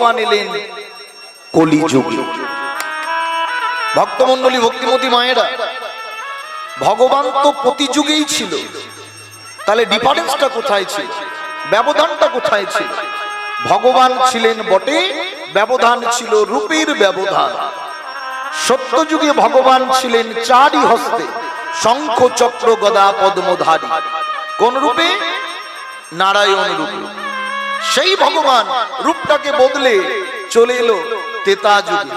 ভগবান এলেন কলিযুগে। ভক্তমণ্ডলী, ভক্তিমতী মায়েরা, ভগবান তো প্রতি যুগেই ছিল, তাহলে ডিফারেন্সটা কোথায় ছিল, ব্যবধানটা কোথায় ছিল? ভগবান ছিলেন বটে, ব্যবধান ছিল রূপের ব্যবধান। সত্য যুগে ভগবান ছিলেন চারি হস্তে, শঙ্খ চক্র গদা পদ্মধারী। কোন রূপে? নারায়ণ রূপে। সেই ভগবান রূপটাকে বদলে চলে এলো ত্রেতা যুগে,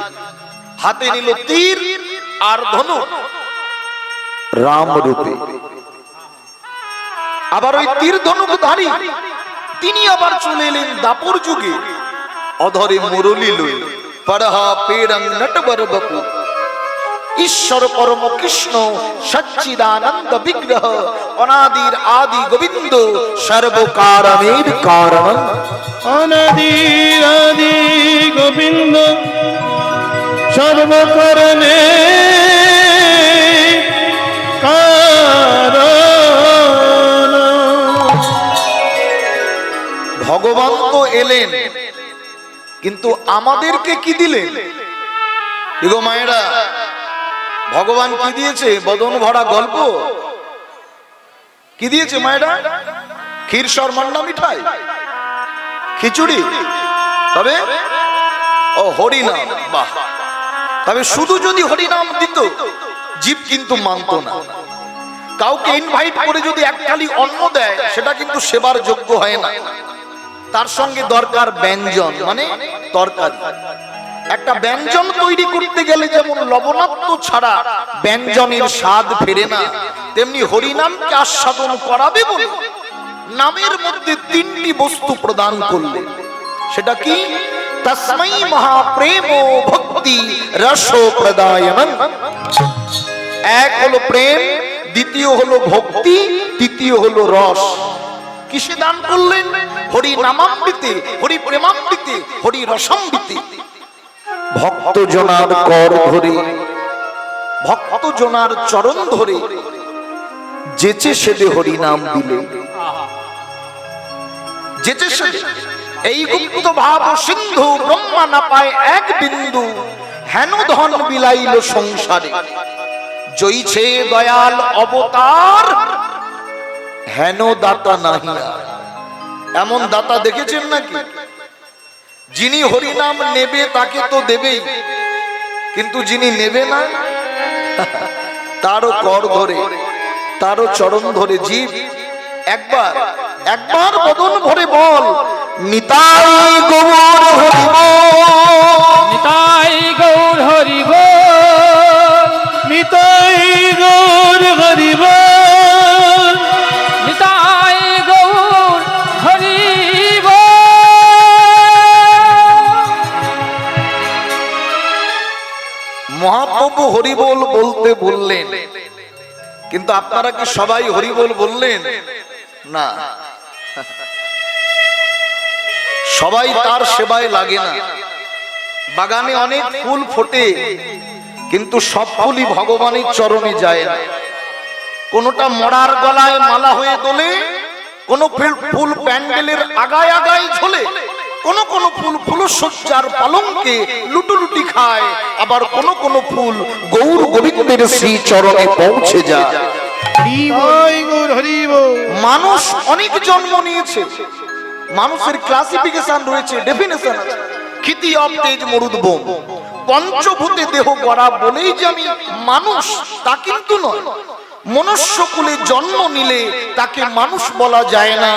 হাতে নিল তীর আর ধনুক রাম রূপে। আবার ওই তীর ধনুকধারী তিনি আবার চলে এলেন দাপর যুগে, অধরে মুরলী লই পরহা পেরং নটবর বপু। ঈশ্বর পরম কৃষ্ণ সচ্চিদানন্দ বিগ্রহ, অনাদির আদি গোবিন্দ, সর্বকারণের কারণ। অনাদির আদি গোবিন্দ, সর্বকারণের কারণ। ভগবান তো এলেন, কিন্তু আমাদেরকে কি দিলেন? গো মায়েরা, ভগবান কি দিয়েছে? বদন ভরা গল্প কি দিয়েছে মায়েরা? ক্ষীর সরমান্না মিঠাই, খিচুড়ি, তবে ও হরিনাম। বাহ! তবে শুধু যদি হরিনাম দিত, জীব কিন্তু মানত না। কাউকে ইনভাইট করে যদি এক থালি অন্ন দেয়, সেটা কিন্তু সেবার যোগ্য হয় না। তার সঙ্গে দরকার ব্যঞ্জন, মানে তরকারি। একটা ব্যঞ্জন তৈরি করতে গেলে যেমন লবণাক্ত ছাড়া ব্যঞ্জনের স্বাদ ফেরে না, তেমনি হরিনামকে আস্বাদন করাবে বলে নামের মধ্যে তিনটি বস্তু প্রদান করলে। সেটা কি? তস্মৈ মহাপ্রেম ভক্তি রস প্রদায়নম। এক হলো প্রেম, দ্বিতীয় হলো ভক্তি, তৃতীয় হলো রস। কিসে দান করলেন? হরি নামামৃতে, হরি প্রেমামৃতে, হরি রসামৃতে। ভক্ত জনার কর ধরে, ভক্ত জনার চরণ ধরে যেচে সেদে হরি নাম দিলে, যেচে সেদে। এই গুপ্ত ভাব সিন্ধু ব্রহ্মা না পায় এক বিন্দু, হেন ধন বিলাইল সংসারে। জয়ছে দয়াল অবতার, হেন দাতা নাহিয়া। এমন দাতা দেখেছেন নাকি? যিনি হরিনাম নেবে তাকে তো দেবেই, কিন্তু যিনি নেবে না তারও কর ধরে, তারও চরণ ধরে। জীব একবার একবার বদন ভরে বল, নিতাই গৌর হরি বল, নিতাই গৌর হরি বল, নিতাই গৌর হরি বল, নিতাই গৌর হরি বল। মহাপ্রভু হরিবোল বলতে বললেন, কিন্তু আপনারা কি সবাই হরিবোল বললেন? না, সবাই তার সেবায় লাগে না। বাগানে অনেক ফুল ফোটে, কিন্তু সব ফুলই ভগবানের চরণে যায় না। কোনটা মরার গলায় মালা হয়ে তোলে, কোন ফুল প্যান্ডেলের আগায় আগায় ঝোলে, কোন কোন ফুল ফুলসজ্জার পালঙ্কে লুটুলুটি খায়, আবার কোন কোন ফুল গৌর গোবিন্দের শ্রী চরণে পৌঁছে যায়। মানুষ অনেক জন্ম নিয়েছে, মানুষের ক্লাসিফিকেশন রয়েছে, ডেফিনেশন আছে। ক্ষিতি অব তেজ মরুদ বোম, পঞ্চভূতে দেহ গড়া বলেই যে আমি মানুষ তা কিন্তু নয়। মনুষ্য কুলে জন্ম নিলে তাকে মানুষ বলা যায় না,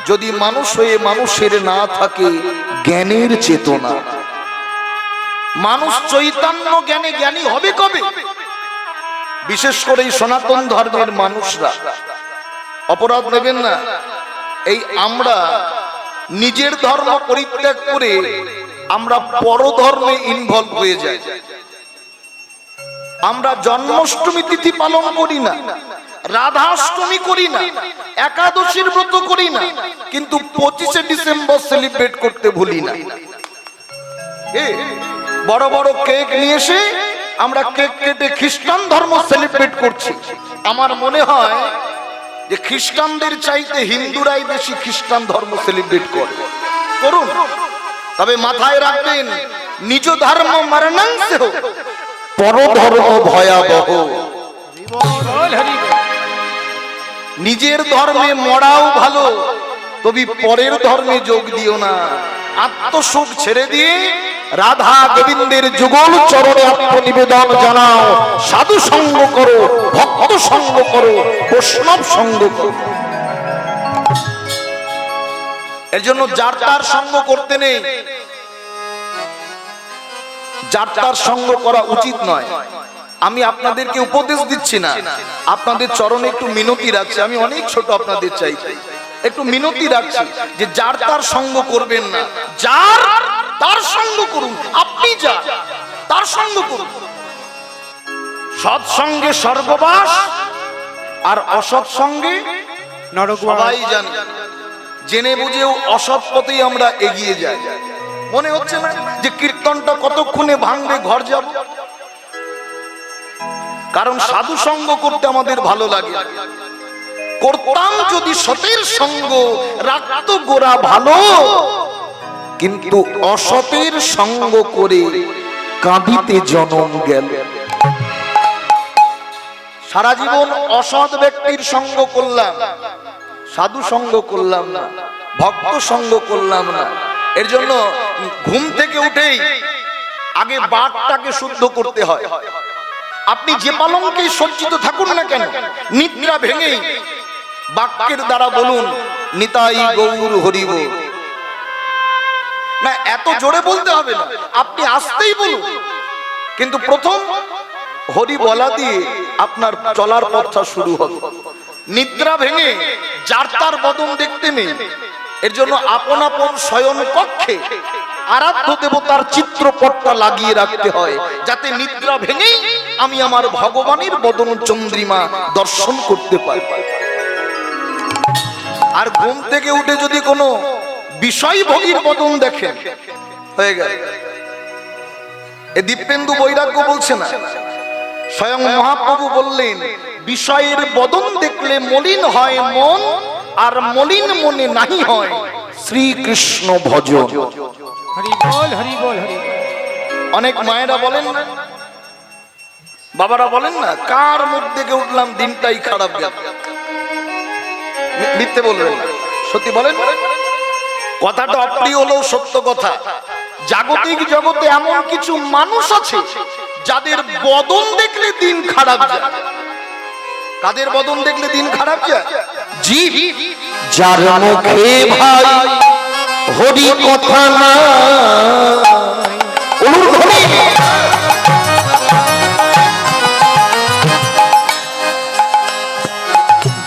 যদি মানুষ হয়ে মানুষের না থাকে জ্ঞানের চেতনা। মানুষ চৈতন্য জ্ঞানে জ্ঞানী হবে কবে? বিশেষ করে এই সনাতন ধর্মের মানুষরা। অপরাধ নেবেন না, এই আমরা নিজের ধর্ম পরিত্যাগ করে আমরা পরধর্মে ইনভলভ হয়ে যাই। আমরা জন্মাষ্টমী তিথি পালন করি না, রাধাষ্টমী করি না, একাদশীর ব্রত করি না, কিন্তু 25শে ডিসেম্বর সেলিব্রেট করতে ভুলি না। বড় বড় কেক নিয়ে এসে আমরা কেক কেটে খ্রিস্টান ধর্ম সেলিব্রেট করছি। আমার মনে হয় যে খ্রিস্টানদের চাইতে হিন্দুরাই বেশি খ্রিস্টান ধর্ম সেলিব্রেট করে। করুন, তবে মাথায় রাখবেন, নিজ ধর্ম মরণাংশ, পরধর্ম ভয়াবহ। বল হরি বল। নিজের ধর্মে মরাও ভালো, তবে পরের ধর্মে যোগ দিও না। আত্মসুখ ছেড়ে দিয়ে রাধা গোবিন্দের যুগল চরণে আত্মনিবেদন জানাও। সাধু সঙ্গ করো, ভক্ত সঙ্গ করো, বৈষ্ণব সঙ্গ করো। এর জন্য যার তার সঙ্গ করতে নেই, যার তার সঙ্গ করা উচিত নয়। আমি আপনাদেরকে উপদেশ দিচ্ছি না, আপনাদের চরণে একটু মিনতি রাখছি। আমি অনেক ছোট, আপনাদের চাই একটু মিনতি রাখছি যে যার তার সঙ্গ করবেন না। যার তার সঙ্গ করুন, আপনি যা তার সঙ্গ করুন। সৎসঙ্গে স্বর্গবাস, আর অসৎ সঙ্গে নরকবাস। সবাই জানি, জেনে বুঝেও অসৎ পথেই আমরা এগিয়ে যাই। মনে হচ্ছে না যে কীর্তনটা কতক্ষণে ভাঙবে, ঘর যাব? কারণ সাধু সঙ্গ করতে আমাদের ভালো লাগে। করতাম যদি সতের সঙ্গ, রাখতো গোরা ভালো, কিন্তু অসতের সঙ্গ করে কাঁদিতে জনম গেল। সারা জীবন অসৎ ব্যক্তির সঙ্গ করলাম, সাধু সঙ্গ করলাম না, ভক্ত সঙ্গ করলাম না। এর জন্য ঘুম থেকে উঠেই আগে বাঘটাকে শুদ্ধ করতে হয়। আপনি যে পালঙ্কে সজ্জিত থাকুন না কেন, নিদ্রা ভেঙেই বাক্যের দ্বারা বলুন, নিতাই গৌর হরিব। না, এত জোরে বলতে হবে না, আপনি আসতেই বলুন, কিন্তু প্রথম হরি বলা দিয়ে আপনার চলার পথটা শুরু হবে। নিদ্রা ভেঙে যার তার বদন দেখতে নেই। এর জন্য আপন আপন শয়ন কক্ষে আরাধ্য দেবতার চিত্রপটটা লাগিয়ে রাখতে হয়, যাতে নিদ্রা ভেঙেই আমি আমার ভগবানের বদন চন্দ্রিমা দর্শন করতে পারি। আর ঘুম থেকে উঠে যদি কোনো বিষয় ভোগীর বদন দেখেন, হয়ে গেল। এ দীপেন্দু বৈরাগ্য বলছে না, স্বয়ং মহাপ্রভু বললেন, বিষয়ের বদন দেখলে মলিন হয় মন, আর মলিন মনে নাহি হয় শ্রীকৃষ্ণ ভজন। হরি বল হরি বল হরি বল। অনেক মায়েরা বলেন না, বাবারা বলেন না, কার মুখ দেখে উঠলাম দিনটাই খারাপ গেল। মিথ্যে বলবেন না, সত্যি বলেন। কথাটা অপ্রিয় হলেও সত্য কথা। জাগতিক জগতে এমন কিছু মানুষ আছে যাদের বদন দেখলে দিন খারাপ যায়। কাদের বদন দেখলে দিন খারাপ যায়? জীব যার মুখে ভাই হরি কথা না,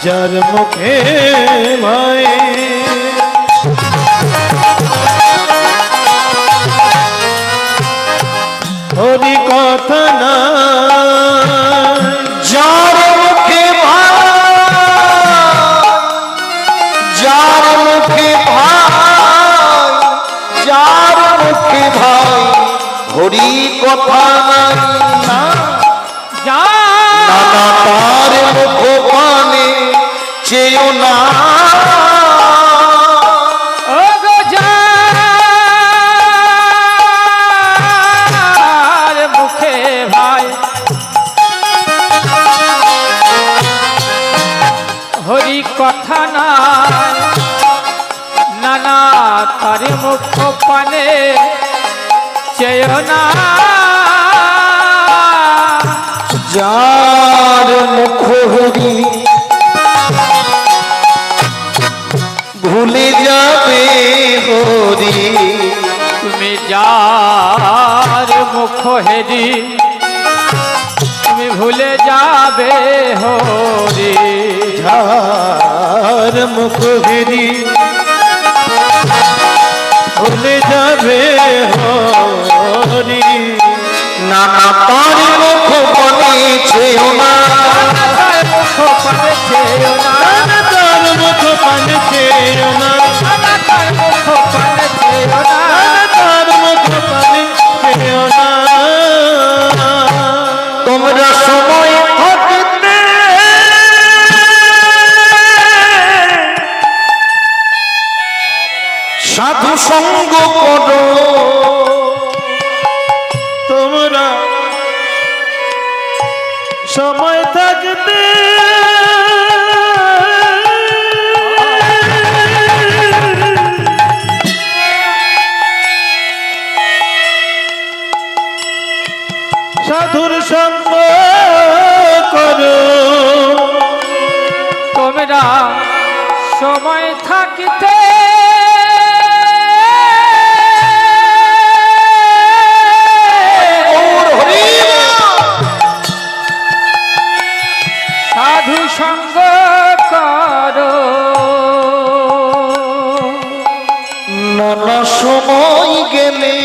যার মুখে ভাই হরি কথা না, যার মুখে ভাই, যার মুখে ভাই, যার মুখে ভাই হরি কথা নাই না, নানা তার মুখ পানে চেয়েও না। ও গো যার মুখে ভাই হরি কথা নাই, নানা তার মুখ পানে চেয়েও না। যার মুখ হরি ভুলে যাবে হরি, তুমি যার মুখ হেরি তুমি ভুলে যাবে হরি। যার মুখ হেরি ভুলে যাবে হরি, নানা তার মুখ পানে চেয়েও না, তার মুখ পানে চেয়েও না, তার মুখ পানে চেয়েও না, তার মুখ পানে চেয়েও না, তার মুখ পানে চেয়েও না। তোমরা সময় থাকতে সাধু সঙ্গ করো, সাধুর সঙ্গ করো। তোমরা সময় থাকিতে সাধু সঙ্গ করো। নানা সময় গেলে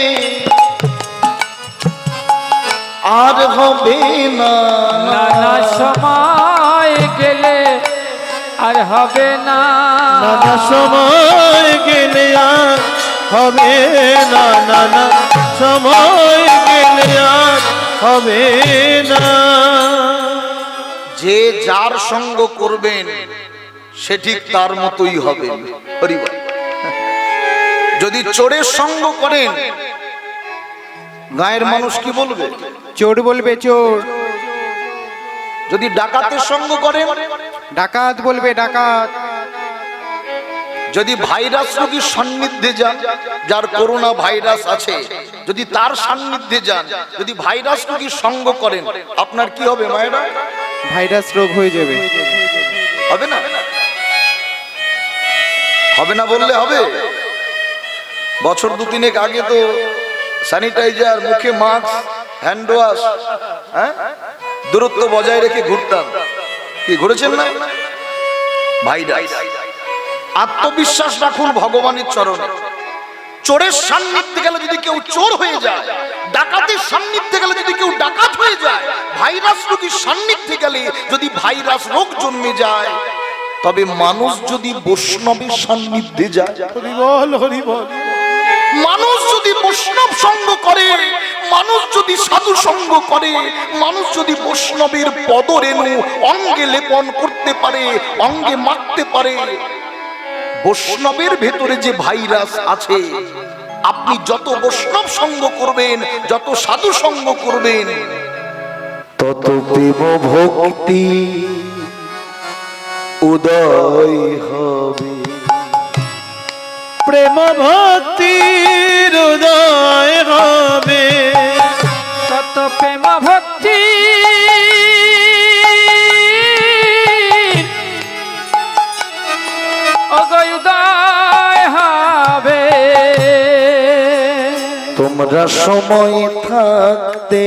আর হবে না, নানা সময় গেলে আর হবে না, নানা সময় গেলে আর হবে না, নানা সময় গেলে আর হবে না। যে যার সঙ্গ করবেন সে ঠিক তার মতোই হবে। হরিবল। যদি চোরের সঙ্গ করেন গায়ের মানুষ কি বলবে? চোর বলবে চোর। যদি ডাকাতের সঙ্গ করেন ডাকাত বলবে ডাকাত। যদি ভাইরাস রোগীর সান্নিধ্যে যান, যার করোনা ভাইরাস আছে, যদি তার সান্নিধ্যে যান, যদি ভাইরাস রোগীর সঙ্গ করেন, আপনার কি হবে মায়েরা? ভাইরাস রোগ হয়ে যাবে। হবে না? হবে না বললে হবে? বছর দু তিনেক আগে তো স্যানিটাইজার, মুখে মাস্ক, হ্যান্ড ওয়াশ, দূরত্ব বজায় রেখে ঘুরতাম। কি ঘুরেছেন না? ভাইরাস। আত্মবিশ্বাস রাখুন ভগবানের চরণে। চোরের সান্নিধ্যে গেলে যদি কেউ চোর হয়ে যায়, ডাকাতের সান্নিধ্যে গেলে যদি কেউ ডাকাত হয়ে যায়, ভাইরাস রোগীর সান্নিধ্যে গেলে যদি ভাইরাস রোগ জন্মে যায়, তবে মানুষ যদি বৈষ্ণবের সান্নিধ্যে যায়, হরিবল হরিবল, মানুষ যদি বৈষ্ণব সঙ্গ করে, মানুষ যদি সাধু সঙ্গ করে, মানুষ যদি বৈষ্ণবের পদরেণু অঙ্গে লেপন করতে পারে, অঙ্গে মাখতে পারে, বৈষ্ণবের ভেতরে যে ভাইরাস আছে, আপনি যত বৈষ্ণব সঙ্গ করবেন, যত সাধু সঙ্গ করবেন, তত প্রেম ভক্তি উদয় হবে। প্রেম ভক্তির উদয় হবে। তত প্রেম ভক্তি উদয় হবে। তোমরা সময় থাকতে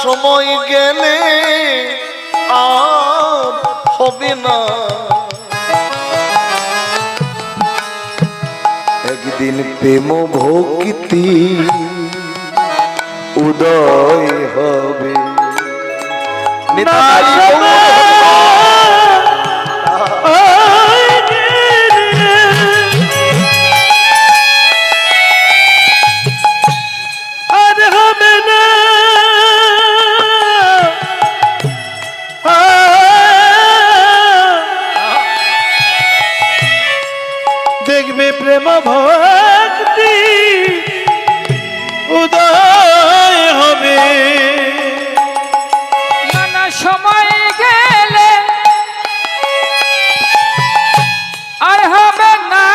সময় গেলে আর হবে না, একদিন প্রেম ভক্তি উদয় হবে। দেখবে প্রেম ভক্তি উদয় হবে। নানা সময় গেলে আর হবে না,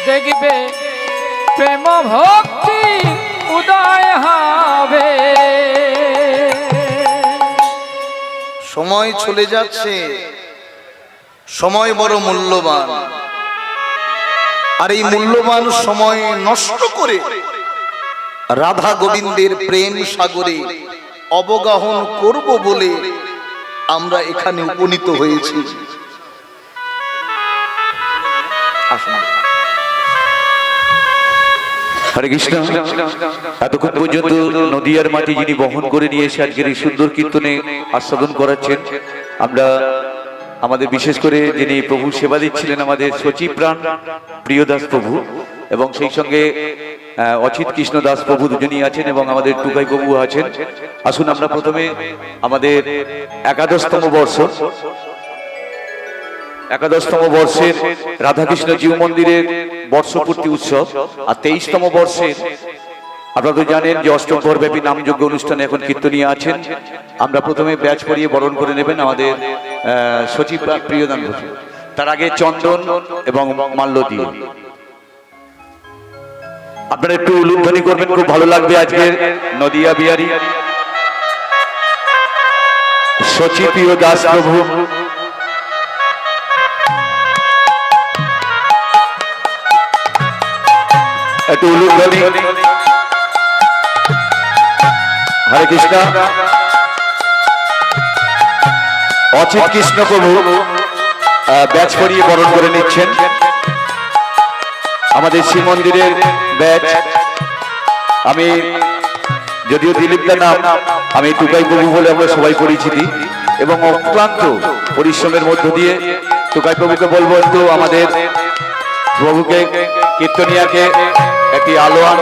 দেখবে প্রেম ভক্তি উদয় হবে। সময় চলে যাচ্ছে, সময় বড় মূল্যবান, আর এই মূল্যবান সময় নষ্ট করে রাধা গোবিন্দের প্রেম সাগরে অবগাহন করব বলে আমরা এখানে উপনীত হয়েছি। হরে কৃষ্ণ। এতক্ষণ পর্যন্ত নদিয়ার মাটি যিনি বহন করে নিয়ে এসে আজকের এই সুন্দর কীর্তনে আস্বাদন করাচ্ছেন, আমরা আমাদের বিশেষ করে যিনি প্রভু সেবা দিচ্ছিলেন আমাদের সচিব প্রাণ প্রিয়দাস প্রভু, এবং সেই সঙ্গে অচিত কৃষ্ণ দাস প্রভু দুজনই আছেন, এবং আমাদের টুকাই প্রভু আছেন। আসুন আমরা প্রথমে আমাদের একাদশতম বর্ষের রাধাকৃষ্ণ জিউ মন্দিরের বর্ষপূর্তি উৎসব আর 23তম বর্ষের, আপনারা তো জানেন যে অষ্টম ব্যাপী নামযজ্ঞ অনুষ্ঠানে এখন কীর্তনীয় আছেন। আমরা প্রথমে ব্যাচ পরিয়ে বরণ করে নেবেন আমাদের সচিব প্রিয়দান বসু, তার আগে চন্দন এবং মাল্য দিয়ে আপনারা একটু উলুধ্বনি করবেন, খুব ভালো লাগবে। আজকের নদিয়া বিহারী সচিব প্রিয় দাস প্রভু, একটু উলুধ্বনি। হরে কৃষ্ণ। অচিত কৃষ্ণ প্রভু ব্যাচ পরিয়ে বরণ করে নিচ্ছেন আমাদের শিব মন্দিরের ব্যাচ। আমি যদিও দিলীপদার নাম, আমি টুকাই প্রভু বলে আমরা সবাই পরিচিতি, এবং অক্লান্ত পরিশ্রমের মধ্য দিয়ে টুকাই প্রভুকে বলবো একটু আমাদের প্রভুকে কীর্তনিয়াকে একটি আলোয়ান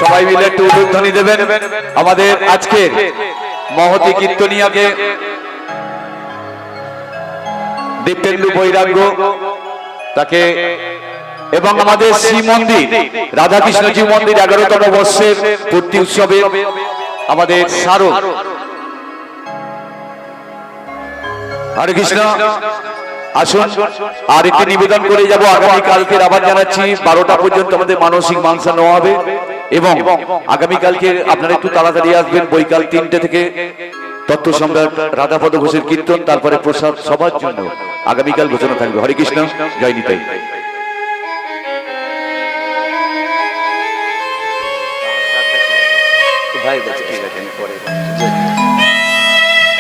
সবাই মিলে একটু উলুধ্বনি দেবেন আমাদের আজকের মহতি কীর্তনিয়াকে। দীপেন্দু বৈরাগ্য তাকে, এবং আমাদের শ্রী মন্দির রাধাকৃষ্ণ জিউ মন্দির 11তম বর্ষের পূর্তি উৎসবে আমাদের স্মারক। হরে কৃষ্ণ। আসুন আর একটি নিবেদন করে যাব। আগামীকালকে আবার জানাচ্ছি 12টা পর্যন্ত আমাদের মানসিক মানসা নেওয়া হবে, এবং আগামীকালকে আপনারা একটু তাড়াতাড়ি আসবেন। বৈকাল 3টে থেকে তত্ত্ব সম্রাট রাধাপদ ঘোষের কীর্তন, তারপরে প্রসাদ সবার জন্য আগামীকাল ঘোষণা থাকবে। হরে কৃষ্ণ, জয় নিতাই।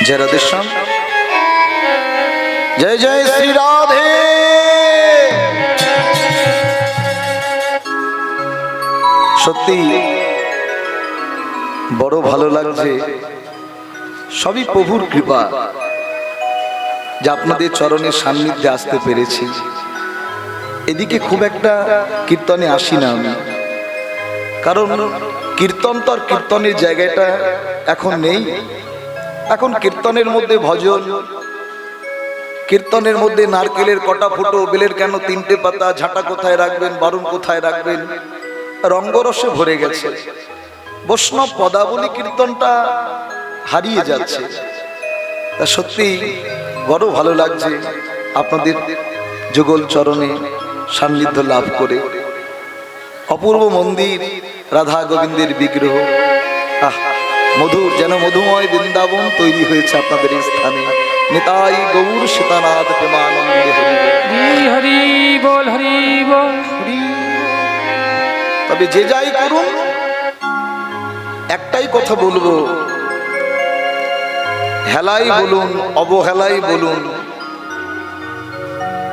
জয় রাধেশ্যাম, জয় জয় শ্রী রাধে। সত্যি বড় ভালো লাগছে, সবই প্রভুর কৃপা যে আপনাদের চরণের সান্নিধ্যে আসতে পেরেছি। এদিকে খুব একটা কীর্তনে আসি না আমি, কারণ কীর্তন তো আর কীর্তনের জায়গাটা এখন নেই। এখন কীর্তনের মধ্যে ভজন, কীর্তনের মধ্যে নারকেলের কটা ফুটো, বেলের কেন 3টে পাতা, ঝাঁটা কোথায় রাখবেন, বারুণ কোথায় রাখবেন, রঙ্গরসে ভরে গেছে। বৈষ্ণব পদাবলী কীর্তনটা হারিয়ে যাচ্ছে। তা সত্যি বড় ভালো লাগছে আপনাদের যুগল চরণে সান্নিধ্য লাভ করে। অপূর্ব মন্দির, রাধা গোবিন্দের বিগ্রহ, আহ মধুর, যেন মধুময় বৃন্দাবন তৈরি হয়েছে আপনাদের এই স্থানে। নিতাই গৌর সীতানাথ প্রেমানন্দে হরি হরি বল, হরি বল। তবে যে যাই করুন, একটাই কথা বলবো, হেলাই বলুন অবহেলাই বলুন,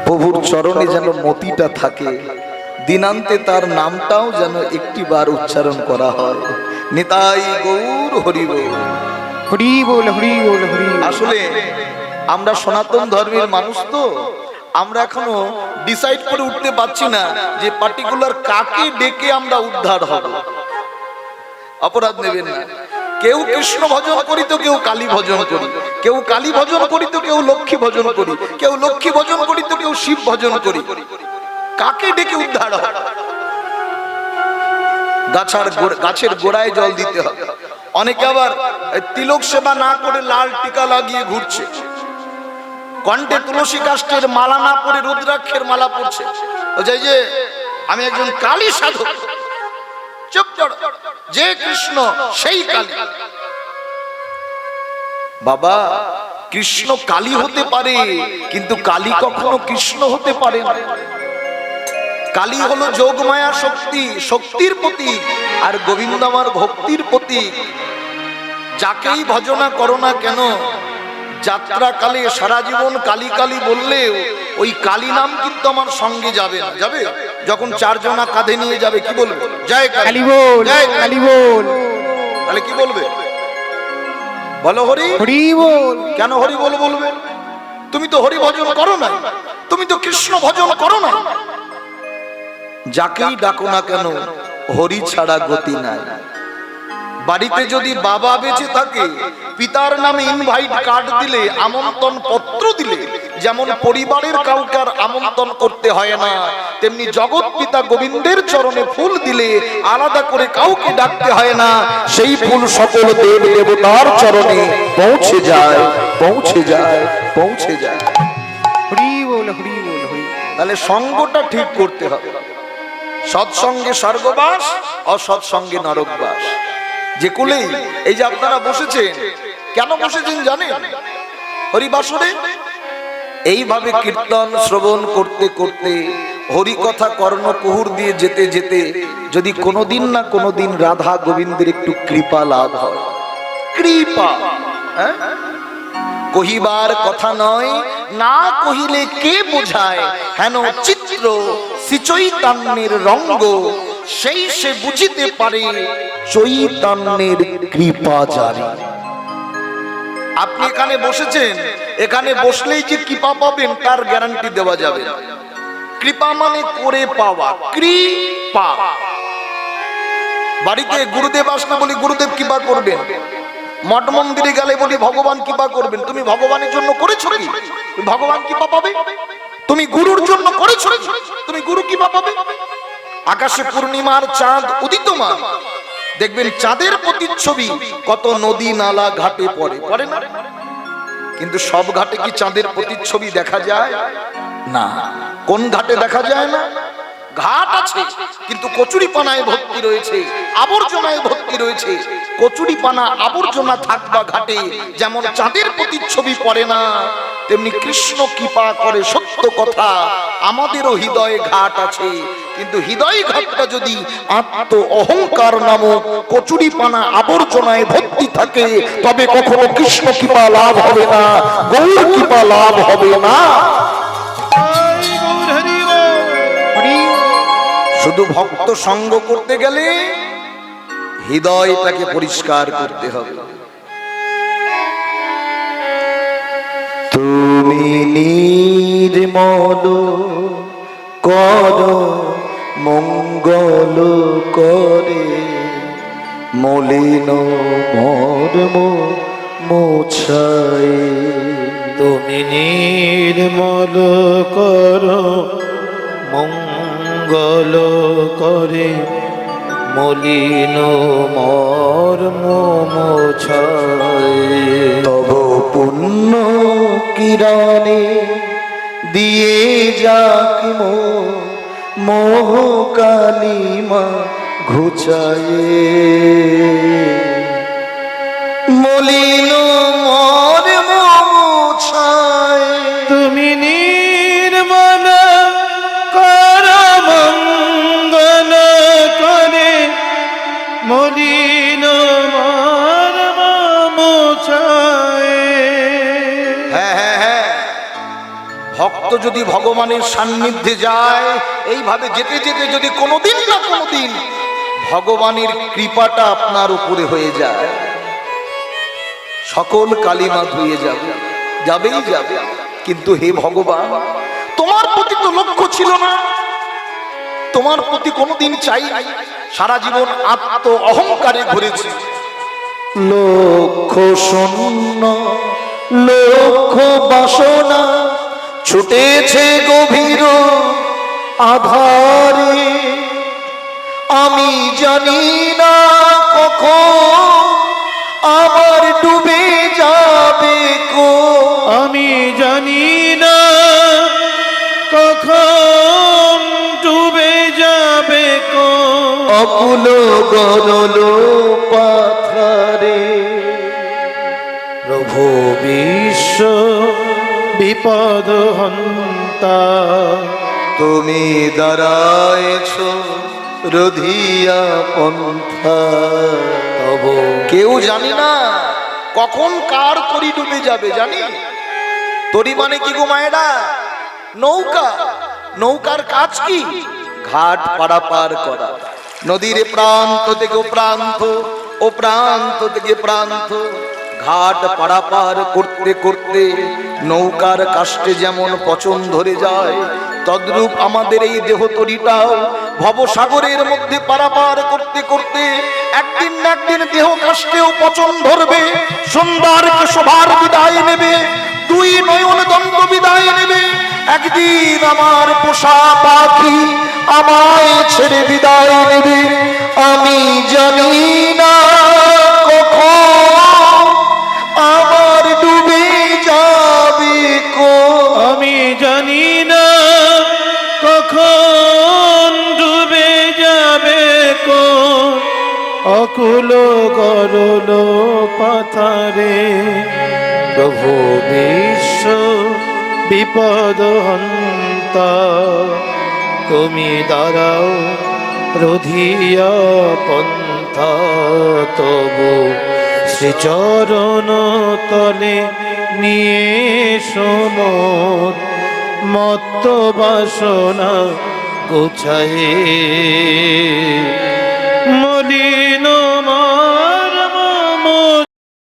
প্রভুর চরণে যেন মতিটা থাকে, দিনান্তে তার নামটাও যেন একটিবার উচ্চারণ করা হয়। নিতাই গৌর হরি বল, হরি বল, হরি বল, হরি বল। আসলে আমরা সনাতন ধর্মের মানুষ তো, আমরা এখনো ডিসাইড করে উঠতে পারছি না যে পার্টিকুলার কাকে ডেকে আমরা উদ্ধার হব। অপরাধ নেবেন না। কেউ কৃষ্ণ ভজন করি তো কেউ কালী ভজন করি, কেউ কালী ভজন করি তো কেউ লক্ষ্মী ভজন করি, কেউ লক্ষ্মী ভজন করি তো কেউ শিব ভজন করি। কাকে ডেকে উদ্ধার হবে? গাছের গোড়ায় জল দিতে হবে। অনেকে আবার তিলক সেবা না করে লাল টিকা লাগিয়ে ঘুরছে, কণ্ঠে তুলসী কাষ্ঠের মালা না পরে রুদ্রাক্ষের মালা পড়ছে। যে আমি একজন কালী সাধক। চুপ করো, যে কৃষ্ণ সেই কালী। বাবা, কৃষ্ণ কালী হতে পারে, কিন্তু কালী কখনো কৃষ্ণ হতে পারে না। কালী হলো যোগমায়া শক্তি, শক্তির প্রতীক, আর গোবিন্দ আমার ভক্তির প্রতীক। যাকেই ভজনা করো না কেন, যাত্রাকালে সারা জীবন কালী কালী বললেও ওই কালী নাম কিন্তু আমার সঙ্গে যাবে না। যাবে যখন চারজনা কাঁধে নিয়ে যাবে কি বলবে? জয় কালী কালী বল, জয় কালী। কালী বল, তাহলে কি বলবে? বলো হরি। হরি বল। কেন হরি বল বলবে? তুমি তো হরি ভজন করো না, তুমি তো কৃষ্ণ ভজন করো না। যাকেই ডাকো না কেন হরি ছাড়া গতি নাই। বাড়িতে যদি বাবা বেঁচে থাকে, পিতার নামে ইনভাইট কার্ড দিলে, আমন্ত্রণ পত্র দিলে, যেমন পরিবারের কাউকে আর আমন্ত্রণ করতে হয় না, তেমনি জগৎ পিতা গোবিন্দের চরণে ফুল দিলে আলাদা করে কাউকে ডাকতে হয় না। সেই ফুল সকল দেব দেবতার চরণে পৌঁছে যায়, পৌঁছে যায়, পৌঁছে যায়। হরি বল, হরি বল, হরি। তাহলে সঙ্গটা ঠিক করতে হবে। সৎসঙ্গে স্বর্গবাস, অসৎসঙ্গে নরকবাস। যে কুলেই এই যে আপনারা বসেছেন, কেন বসেছেন জানেন? হরিবাসরে এইভাবে কীর্তন শ্রবণ করতে করতে, হরি কথা কর্ণকুহুর দিয়ে যেতে যেতে যদি কোনোদিন না কোনোদিন রাধা গোবিন্দের একটু কৃপা লাভ হয়, কৃপা, হ্যাঁ, কহিবার কথা নয়, না কহিলে কে বোঝায়, হেন চিত্র শ্রীচৈতন্যের রঙ্গ, সেই সে বুঝিতে পারে চৈতন্যের কৃপা জারি। আপনি এখানে বসেছেন, এখানে বসলেই যে কৃপা পাবেন তার গ্যারান্টি দেওয়া যাবে না। কৃপা মানে করে পাওয়া, কৃপা। বাড়িতে গুরুদেব আসলে বলি গুরুদেব কৃপা করবেন, মঠ মন্দিরে গেলে বলি ভগবান কৃপা করবেন। তুমি ভগবানের জন্য করেছো কি? ভগবান কৃপা পাবে। তুমি গুরুর জন্য করেছো, তুমি গুরু কৃপা পাবে। আকাশে পূর্ণিমার চাঁদ উদিতমান, দেখবেন চাঁদের প্রতিচ্ছবি কত নদী নালা ঘাটে পড়ে, পড়ে না? কিন্তু সব ঘাটে কি চাঁদের প্রতিচ্ছবি দেখা যায়? না। কোন ঘাটে দেখা যায় না? ঘাট আছে কিন্তু কচুরিপানায় ভর্তি রয়েছে, আবর্জনায় ভর্তি রয়েছে। কচুরিপানা আবর্জনা থাকবা ঘাটে যেমন চাঁদের প্রতিচ্ছবি পড়ে না, তেমনি কৃষ্ণ কৃপা করে সত্য কথা। আমাদেরও হৃদয়ে ঘাট আছে, কিন্তু হৃদয় ঘাটটা যদি আত্ম অহংকার নামক কচুরিপানা আবর্জনায় ভর্তি থাকে, তবে কখনো কৃষ্ণ কৃপা লাভ হবে না, গৌর কৃপা লাভ হবে না। শুধু ভক্ত সঙ্গ করতে গেলে হৃদয়টাকে পরিষ্কার করতে হবে। তুমি নির্মল কর মঙ্গল করে, মলিন মর্ম মোছায়। তুমি নির্মল করো মঙ্গল করে, মলিন মর্ম মোছায়। তব পুণ্য কিরণে দিয়ে যাক মোহ কালিমা ঘুচায়ে, মলিন মর্ম মোছায়। তুমি নির্মল কর মঙ্গল করে, মলিন মর্ম মোছায়। হ্যাঁ হ্যাঁ হ্যাঁ, ভক্ত যদি ভগবানের সান্নিধ্যে যায়, এইভাবে যেতে যেতে যদি কোনোদিন না কোনোদিন ভগবানের কৃপাটা আপনার উপরে হয়ে যায়, সকল কালিমা ধুয়ে যাবে, যাবেই যাবে। কিন্তু হে ভগবান, তোমার প্রতি তো লক্ষ্য ছিল না, তোমার প্রতি কোনোদিন চাই নাই, সারা জীবন আত্ম অহংকারে ঘুরেছি। লক্ষ্য শূন্য লক্ষ্য বাসনা ছুটেছে গভীর আধারে, আমি জানি না কখন আবার ডুবে যাবে কো, আমি জানি না কখন ডুবে যাবে কোন অকুল গরল পাথারে। প্রভু বিশ্ব বিপদ হন্তা, তুমি দাঁড়ায়েছ রধিয়া পন্থা। কেউ জানি না কখন কার তরি ডুবে যাবে জানি। তরি মানে কি গো মায়েরা? নৌকা। নৌকার কাজ কি? ঘাট পারাপার করা। নদীর প্রান্ত থেকে ও প্রান্ত, ও প্রান্ত থেকে প্রান্ত, ঘাট পারাপার করতে করতে নৌকার কাষ্ঠে যেমন পচন ধরে যায়, তদ্রূপ আমাদের এই দেহ তরিটাও ভবসাগরের মধ্যে পারাপার করতে করতে একদিন না একদিন দেহ কাষ্ঠেও পচন ধরবে। সুন্দরকে শোভার বিদায় নেবে, দুই নয়ন দন্ত বিদায় নেবে। একদিন আমার পোষা পাখি আমায় ছেড়ে বিদায় নেবে। আমি জানি না কখন আমার ডুবে যাবে আমি জানি না কখন ডুবে যাবে কোন অকুল গরল পাথারে। প্রভু বিশ্ব বিপদ হন্তা, তুমি দাঁড়াও রোধিয়া পন্থা। তবু শ্রীচরণ তলে নিয়ে শোনো মত্ত বাসনা গোছায়ে। মলিন মা